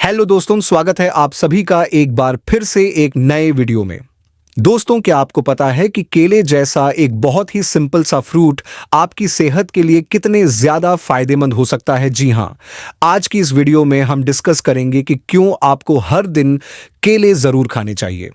Hello दोस्तों, स्वागत है आप सभी का एक बार फिर से एक नए वीडियो में। दोस्तों, क्या आपको पता है कि केले जैसा एक बहुत ही सिंपल सा फ्रूट आपकी सेहत के लिए कितने ज्यादा फायदेमंद हो सकता है? जी हाँ, आज की इस वीडियो में हम डिस्कस करेंगे कि क्यों आपको हर दिन केले जरूर खाने चाहिए।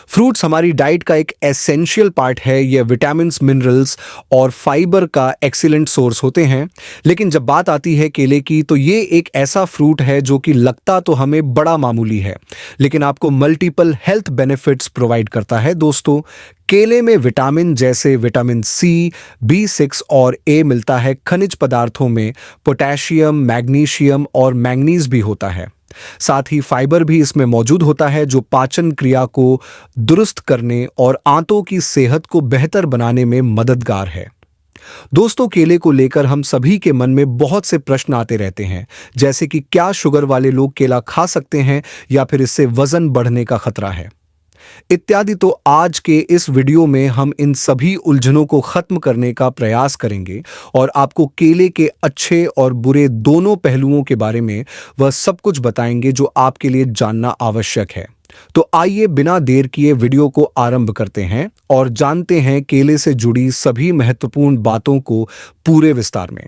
फ्रूट्स हमारी डाइट का एक एसेंशियल पार्ट है। ये विटामिन्स, मिनरल्स और फाइबर का एक्सीलेंट सोर्स होते हैं। लेकिन जब बात आती है केले की, तो ये एक ऐसा फ्रूट है जो कि लगता तो हमें बड़ा मामूली है, लेकिन आपको मल्टीपल हेल्थ बेनिफिट्स प्रोवाइड करता है। दोस्तों, केले में विटामिन जैसे विटामिन सी, B6 और ए मिलता है। खनिज पदार्थों में पोटेशियम, मैग्नीशियम और मैंगनीज भी होता है। साथ ही फाइबर भी इसमें मौजूद होता है, जो पाचन क्रिया को दुरुस्त करने और आंतों की सेहत को बेहतर बनाने में मददगार है। दोस्तों, केले को लेकर हम सभी के मन में बहुत से प्रश्न आते रहते हैं, जैसे कि क्या शुगर वाले लोग केला खा सकते हैं या फिर इससे वजन बढ़ने का खतरा है, इत्यादि। तो आज के इस वीडियो में हम इन सभी उलझनों को खत्म करने का प्रयास करेंगे और आपको केले के अच्छे और बुरे दोनों पहलुओं के बारे में वह सब कुछ बताएंगे जो आपके लिए जानना आवश्यक है। तो आइए बिना देर किए वीडियो को आरंभ करते हैं और जानते हैं केले से जुड़ी सभी महत्वपूर्ण बातों को पूरे विस्तार में।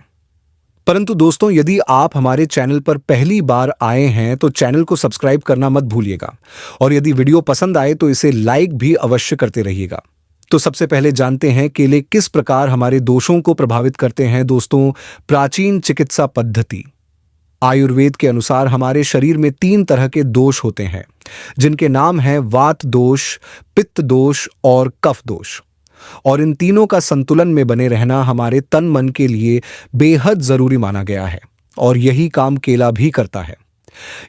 परंतु दोस्तों, यदि आप हमारे चैनल पर पहली बार आए हैं तो चैनल को सब्सक्राइब करना मत भूलिएगा, और यदि वीडियो पसंद आए तो इसे लाइक भी अवश्य करते रहिएगा। तो सबसे पहले जानते हैं केले किस प्रकार हमारे दोषों को प्रभावित करते हैं। दोस्तों, प्राचीन चिकित्सा पद्धति आयुर्वेद के अनुसार हमारे शरीर में 3 तरह के दोष होते हैं, जिनके नाम हैं वात दोष, पित्त दोष और कफ दोष। और इन तीनों का संतुलन में बने रहना हमारे तन मन के लिए बेहद जरूरी माना गया है, और यही काम केला भी करता है।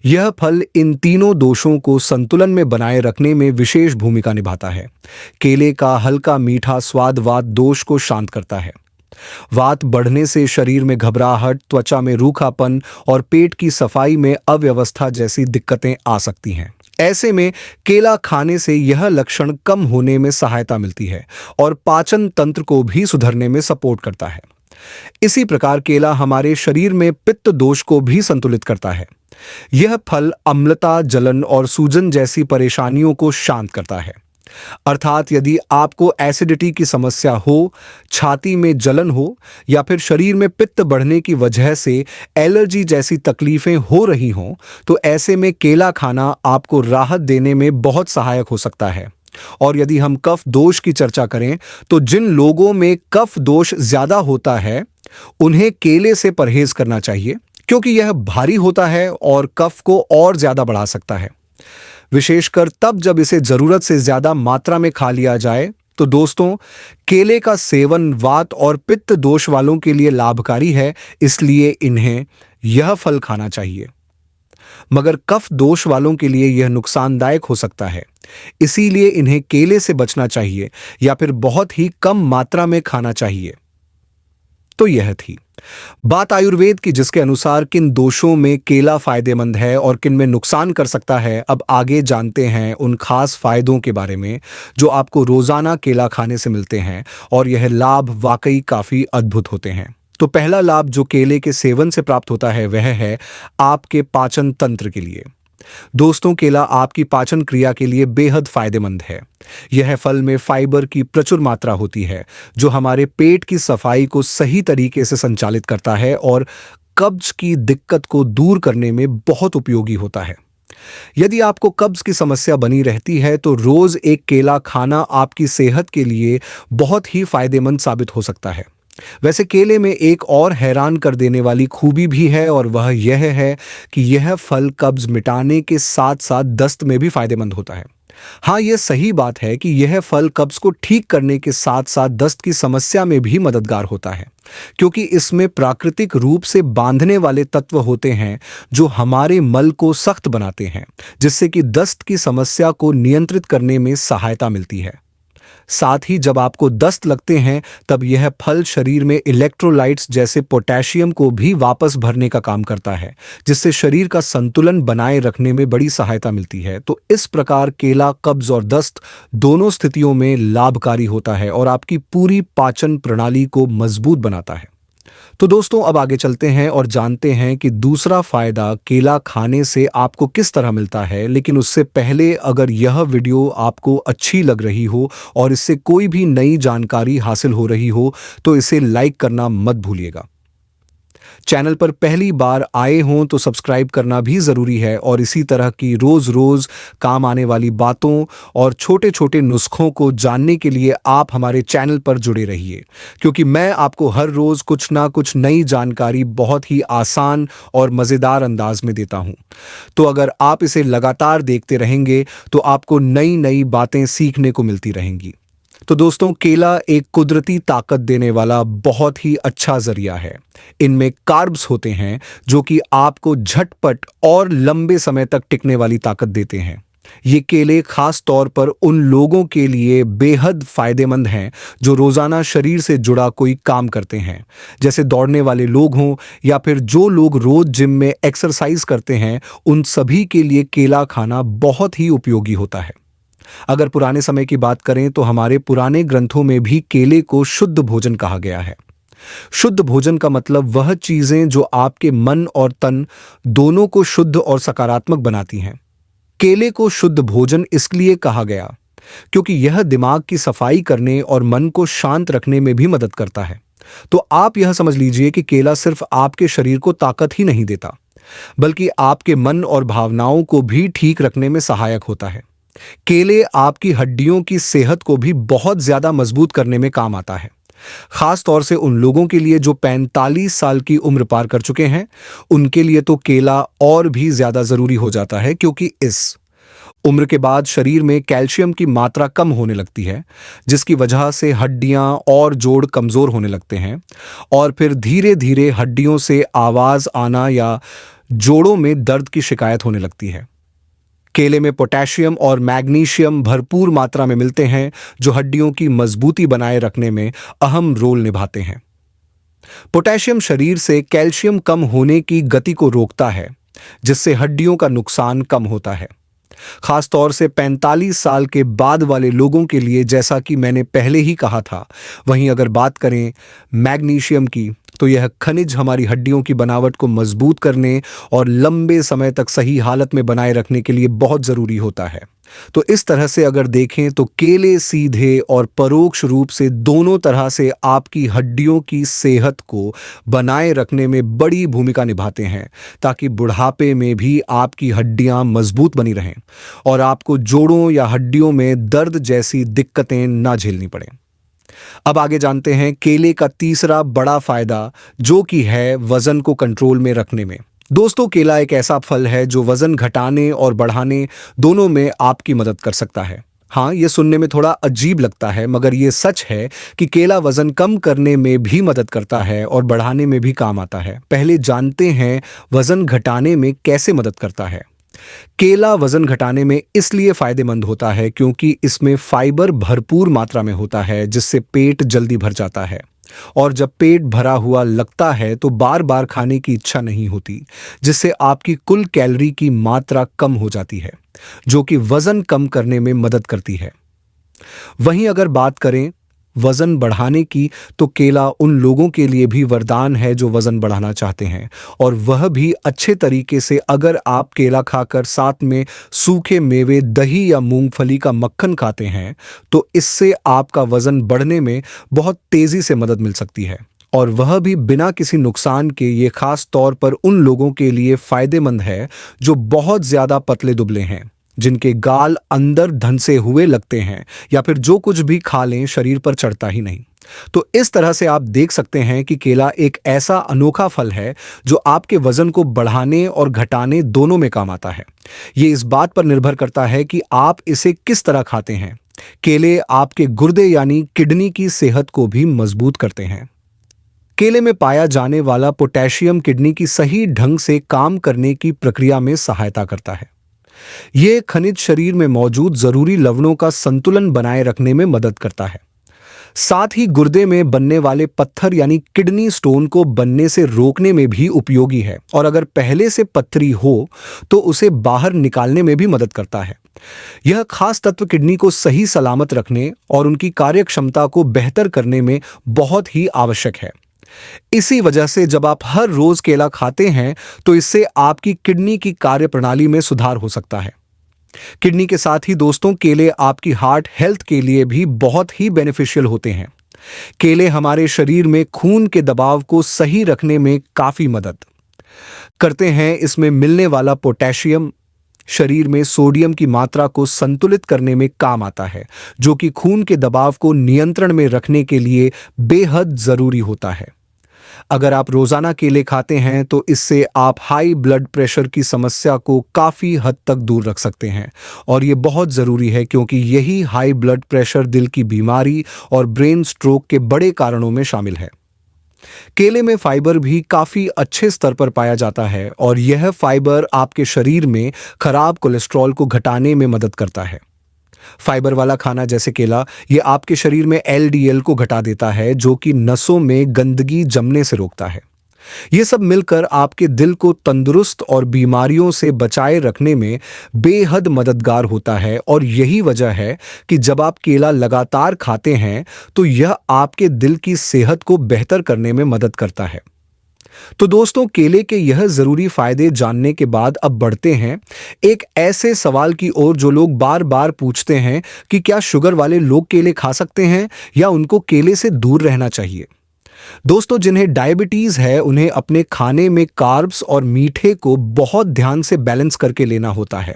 यह फल इन तीनों दोषों को संतुलन में बनाए रखने में विशेष भूमिका निभाता है। केले का हल्का मीठा स्वाद वात दोष को शांत करता है। वात बढ़ने से शरीर में घबराहट, त्वचा में रूखापन और पेट की सफाई में अव्यवस्था जैसी दिक्कतें आ सकती हैं। ऐसे में केला खाने से यह लक्षण कम होने में सहायता मिलती है और पाचन तंत्र को भी सुधरने में सपोर्ट करता है। इसी प्रकार केला हमारे शरीर में पित्त दोष को भी संतुलित करता है। यह फल अम्लता, जलन और सूजन जैसी परेशानियों को शांत करता है। अर्थात यदि आपको एसिडिटी की समस्या हो, छाती में जलन हो या फिर शरीर में पित्त बढ़ने की वजह से एलर्जी जैसी तकलीफें हो रही हों, तो ऐसे में केला खाना आपको राहत देने में बहुत सहायक हो सकता है। और यदि हम कफ दोष की चर्चा करें, तो जिन लोगों में कफ दोष ज्यादा होता है उन्हें केले से परहेज करना चाहिए, क्योंकि यह भारी होता है और कफ को और ज्यादा बढ़ा सकता है, विशेषकर तब जब इसे जरूरत से ज्यादा मात्रा में खा लिया जाए। तो दोस्तों, केले का सेवन वात और पित्त दोष वालों के लिए लाभकारी है, इसलिए इन्हें यह फल खाना चाहिए। मगर कफ दोष वालों के लिए यह नुकसानदायक हो सकता है, इसीलिए इन्हें केले से बचना चाहिए या फिर बहुत ही कम मात्रा में खाना चाहिए। तो यह थी बात आयुर्वेद की, जिसके अनुसार किन दोषों में केला फायदेमंद है और किन में नुकसान कर सकता है। अब आगे जानते हैं उन खास फायदों के बारे में जो आपको रोजाना केला खाने से मिलते हैं, और यह लाभ वाकई काफी अद्भुत होते हैं। तो पहला लाभ जो केले के सेवन से प्राप्त होता है वह है आपके पाचन तंत्र के लिए। दोस्तों, केला आपकी पाचन क्रिया के लिए बेहद फायदेमंद है। यह फल में फाइबर की प्रचुर मात्रा होती है, जो हमारे पेट की सफाई को सही तरीके से संचालित करता है और कब्ज की दिक्कत को दूर करने में बहुत उपयोगी होता है। यदि आपको कब्ज की समस्या बनी रहती है तो रोज एक केला खाना आपकी सेहत के लिए बहुत ही फायदेमंद साबित हो सकता है। वैसे केले में एक और हैरान कर देने वाली खूबी भी है, और वह यह है कि यह फल कब्ज मिटाने के साथ साथ दस्त में भी फायदेमंद होता है। हाँ, यह सही बात है कि यह फल कब्ज को ठीक करने के साथ साथ दस्त की समस्या में भी मददगार होता है, क्योंकि इसमें प्राकृतिक रूप से बांधने वाले तत्व होते हैं जो हमारे मल को सख्त बनाते हैं, जिससे कि दस्त की समस्या को नियंत्रित करने में सहायता मिलती है। साथ ही जब आपको दस्त लगते हैं, तब यह फल शरीर में इलेक्ट्रोलाइट्स जैसे पोटेशियम को भी वापस भरने का काम करता है, जिससे शरीर का संतुलन बनाए रखने में बड़ी सहायता मिलती है। तो इस प्रकार केला कब्ज और दस्त दोनों स्थितियों में लाभकारी होता है और आपकी पूरी पाचन प्रणाली को मजबूत बनाता है। तो दोस्तों अब आगे चलते हैं और जानते हैं कि दूसरा फायदा केला खाने से आपको किस तरह मिलता है। लेकिन उससे पहले अगर यह वीडियो आपको अच्छी लग रही हो और इससे कोई भी नई जानकारी हासिल हो रही हो तो इसे लाइक करना मत भूलिएगा। चैनल पर पहली बार आए हों तो सब्सक्राइब करना भी ज़रूरी है और इसी तरह की रोज़-रोज़ काम आने वाली बातों और छोटे-छोटे नुस्ख़ों को जानने के लिए आप हमारे चैनल पर जुड़े रहिए, क्योंकि मैं आपको हर रोज़ कुछ ना कुछ नई जानकारी बहुत ही आसान और मज़ेदार अंदाज में देता हूं। तो अगर आप इसे लगातार देखते रहेंगे तो आपको नई-नई बातें सीखने को मिलती रहेंगी। तो दोस्तों केला एक कुदरती ताकत देने वाला बहुत ही अच्छा जरिया है। इनमें कार्ब्स होते हैं जो कि आपको झटपट और लंबे समय तक टिकने वाली ताकत देते हैं। ये केले खास तौर पर उन लोगों के लिए बेहद फायदेमंद हैं जो रोजाना शरीर से जुड़ा कोई काम करते हैं, जैसे दौड़ने वाले लोग हों या फिर जो लोग रोज जिम में एक्सरसाइज करते हैं, उन सभी के लिए केला खाना बहुत ही उपयोगी होता है। अगर पुराने समय की बात करें तो हमारे पुराने ग्रंथों में भी केले को शुद्ध भोजन कहा गया है। शुद्ध भोजन का मतलब वह चीजें जो आपके मन और तन दोनों को शुद्ध और सकारात्मक बनाती हैं। केले को शुद्ध भोजन इसलिए कहा गया क्योंकि यह दिमाग की सफाई करने और मन को शांत रखने में भी मदद करता है। तो आप यह समझ लीजिए कि केला सिर्फ आपके शरीर को ताकत ही नहीं देता, बल्कि आपके मन और भावनाओं को भी ठीक रखने में सहायक होता है। केले आपकी हड्डियों की सेहत को भी बहुत ज्यादा मजबूत करने में काम आता है, खास तौर से उन लोगों के लिए जो 45 साल की उम्र पार कर चुके हैं। उनके लिए तो केला और भी ज्यादा जरूरी हो जाता है, क्योंकि इस उम्र के बाद शरीर में कैल्शियम की मात्रा कम होने लगती है, जिसकी वजह से हड्डियां और जोड़ कमजोर होने लगते हैं और फिर धीरे धीरे हड्डियों से आवाज आना या जोड़ों में दर्द की शिकायत होने लगती है। केले में पोटेशियम और मैग्नीशियम भरपूर मात्रा में मिलते हैं, जो हड्डियों की मजबूती बनाए रखने में अहम रोल निभाते हैं। पोटेशियम शरीर से कैल्शियम कम होने की गति को रोकता है, जिससे हड्डियों का नुकसान कम होता है। खास तौर से 45 साल के बाद वाले लोगों के लिए, जैसा कि मैंने पहले ही कहा था। वहीं अगर बात करें मैग्नीशियम की, तो यह खनिज हमारी हड्डियों की बनावट को मजबूत करने और लंबे समय तक सही हालत में बनाए रखने के लिए बहुत जरूरी होता है। तो इस तरह से अगर देखें तो केले सीधे और परोक्ष रूप से दोनों तरह से आपकी हड्डियों की सेहत को बनाए रखने में बड़ी भूमिका निभाते हैं, ताकि बुढ़ापे में भी आपकी हड्डियां मजबूत बनी रहें और आपको जोड़ों या हड्डियों में दर्द जैसी दिक्कतें ना झेलनी पड़े। अब आगे जानते हैं केले का तीसरा बड़ा फायदा, जो कि है वजन को कंट्रोल में रखने में। दोस्तों केला एक ऐसा फल है जो वजन घटाने और बढ़ाने दोनों में आपकी मदद कर सकता है। हाँ, ये सुनने में थोड़ा अजीब लगता है, मगर ये सच है कि केला वजन कम करने में भी मदद करता है और बढ़ाने में भी काम आता है। पहले जानते हैं वजन घटाने में कैसे मदद करता है। केला वजन घटाने में इसलिए फायदेमंद होता है क्योंकि इसमें फाइबर भरपूर मात्रा में होता है, जिससे पेट जल्दी भर जाता है और जब पेट भरा हुआ लगता है तो बार बार खाने की इच्छा नहीं होती, जिससे आपकी कुल कैलोरी की मात्रा कम हो जाती है, जो कि वजन कम करने में मदद करती है। वहीं अगर बात करें वजन बढ़ाने की, तो केला उन लोगों के लिए भी वरदान है जो वजन बढ़ाना चाहते हैं, और वह भी अच्छे तरीके से। अगर आप केला खाकर साथ में सूखे मेवे, दही या मूंगफली का मक्खन खाते हैं तो इससे आपका वजन बढ़ने में बहुत तेजी से मदद मिल सकती है, और वह भी बिना किसी नुकसान के। ये खास तौर पर उन लोगों के लिए फायदेमंद है जो बहुत ज्यादा पतले दुबले हैं, जिनके गाल अंदर धंसे हुए लगते हैं या फिर जो कुछ भी खा लें शरीर पर चढ़ता ही नहीं। तो इस तरह से आप देख सकते हैं कि केला एक ऐसा अनोखा फल है जो आपके वजन को बढ़ाने और घटाने दोनों में काम आता है। ये इस बात पर निर्भर करता है कि आप इसे किस तरह खाते हैं। केले आपके गुर्दे यानी किडनी की सेहत को भी मजबूत करते हैं। केले में पाया जाने वाला पोटेशियम किडनी की सही ढंग से काम करने की प्रक्रिया में सहायता करता है। यह खनिज शरीर में मौजूद जरूरी लवणों का संतुलन बनाए रखने में मदद करता है। साथ ही गुर्दे में बनने वाले पत्थर यानी किडनी स्टोन को बनने से रोकने में भी उपयोगी है, और अगर पहले से पथरी हो तो उसे बाहर निकालने में भी मदद करता है। यह खास तत्व किडनी को सही सलामत रखने और उनकी कार्यक्षमता को बेहतर करने में बहुत ही आवश्यक है। इसी वजह से जब आप हर रोज केला खाते हैं तो इससे आपकी किडनी की कार्यप्रणाली में सुधार हो सकता है। किडनी के साथ ही दोस्तों केले आपकी हार्ट हेल्थ के लिए भी बहुत ही बेनिफिशियल होते हैं। केले हमारे शरीर में खून के दबाव को सही रखने में काफी मदद करते हैं। इसमें मिलने वाला पोटेशियम शरीर में सोडियम की मात्रा को संतुलित करने में काम आता है, जो कि खून के दबाव को नियंत्रण में रखने के लिए बेहद जरूरी होता है। अगर आप रोजाना केले खाते हैं तो इससे आप हाई ब्लड प्रेशर की समस्या को काफी हद तक दूर रख सकते हैं, और ये बहुत जरूरी है क्योंकि यही हाई ब्लड प्रेशर दिल की बीमारी और ब्रेन स्ट्रोक के बड़े कारणों में शामिल है। केले में फाइबर भी काफी अच्छे स्तर पर पाया जाता है और यह फाइबर आपके शरीर में खराब कोलेस्ट्रॉल को घटाने में मदद करता है। फाइबर वाला खाना जैसे केला ये आपके शरीर में एलडीएल को घटा देता है, जो कि नसों में गंदगी जमने से रोकता है। ये सब मिलकर आपके दिल को तंदुरुस्त और बीमारियों से बचाए रखने में बेहद मददगार होता है, और यही वजह है कि जब आप केला लगातार खाते हैं तो यह आपके दिल की सेहत को बेहतर करने में मदद करता है। तो दोस्तों, केले के यह जरूरी फायदे जानने के बाद अब बढ़ते हैं एक ऐसे सवाल की ओर जो लोग बार बार पूछते हैं कि क्या शुगर वाले लोग केले खा सकते हैं या उनको केले से दूर रहना चाहिए। दोस्तों, जिन्हें डायबिटीज है उन्हें अपने खाने में कार्ब्स और मीठे को बहुत ध्यान से बैलेंस करके लेना होता है।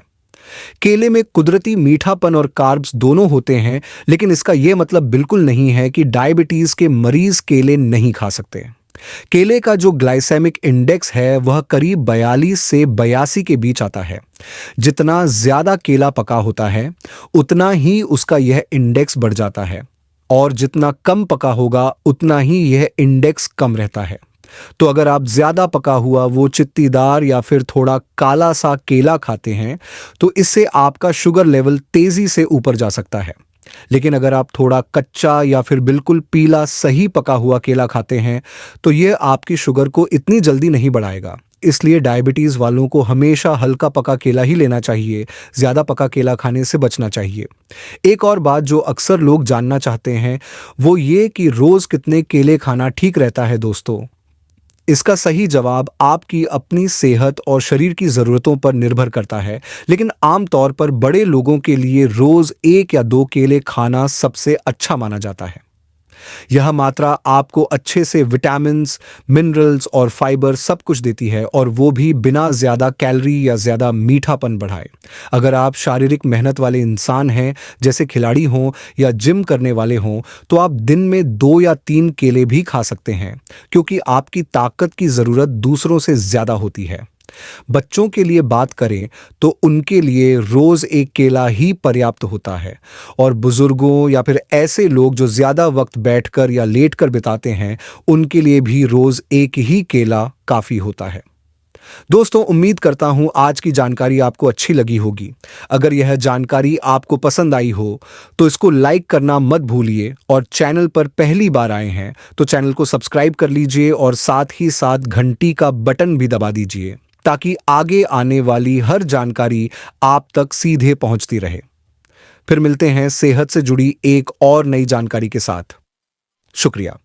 केले में कुदरती मीठापन और कार्ब्स दोनों होते हैं, लेकिन इसका यह मतलब बिल्कुल नहीं है कि डायबिटीज के मरीज केले नहीं खा सकते। केले का जो ग्लाइसेमिक इंडेक्स है वह करीब 42 से 82 के बीच आता है। जितना ज्यादा केला पका होता है उतना ही उसका यह इंडेक्स बढ़ जाता है, और जितना कम पका होगा उतना ही यह इंडेक्स कम रहता है। तो अगर आप ज्यादा पका हुआ वो चित्तीदार या फिर थोड़ा काला सा केला खाते हैं तो इससे आपका शुगर लेवल तेजी से ऊपर जा सकता है। लेकिन अगर आप थोड़ा कच्चा या फिर बिल्कुल पीला सही पका हुआ केला खाते हैं तो यह आपकी शुगर को इतनी जल्दी नहीं बढ़ाएगा। इसलिए डायबिटीज वालों को हमेशा हल्का पका केला ही लेना चाहिए, ज्यादा पका केला खाने से बचना चाहिए। एक और बात जो अक्सर लोग जानना चाहते हैं वो ये कि रोज कितने केले खाना ठीक रहता है। दोस्तों, इसका सही जवाब आपकी अपनी सेहत और शरीर की ज़रूरतों पर निर्भर करता है, लेकिन आमतौर पर बड़े लोगों के लिए रोज़ 1 या 2 केले खाना सबसे अच्छा माना जाता है। यह मात्रा आपको अच्छे से विटामिन्स, मिनरल्स और फाइबर सब कुछ देती है, और वो भी बिना ज़्यादा कैलोरी या ज़्यादा मीठापन बढ़ाए। अगर आप शारीरिक मेहनत वाले इंसान हैं, जैसे खिलाड़ी हों या जिम करने वाले हों, तो आप दिन में 2 या 3 केले भी खा सकते हैं, क्योंकि आपकी ताकत की ज़रूरत दूसरों से ज़्यादा होती है। बच्चों के लिए बात करें तो उनके लिए रोज 1 केला ही पर्याप्त होता है, और बुजुर्गों या फिर ऐसे लोग जो ज्यादा वक्त बैठकर या लेटकर बिताते हैं उनके लिए भी रोज 1 ही केला काफी होता है। दोस्तों, उम्मीद करता हूं आज की जानकारी आपको अच्छी लगी होगी। अगर यह जानकारी आपको पसंद आई हो तो इसको लाइक करना मत भूलिए, और चैनल पर पहली बार आए हैं तो चैनल को सब्सक्राइब कर लीजिए और साथ ही साथ घंटी का बटन भी दबा दीजिए, ताकि आगे आने वाली हर जानकारी आप तक सीधे पहुंचती रहे। फिर मिलते हैं सेहत से जुड़ी एक और नई जानकारी के साथ। शुक्रिया।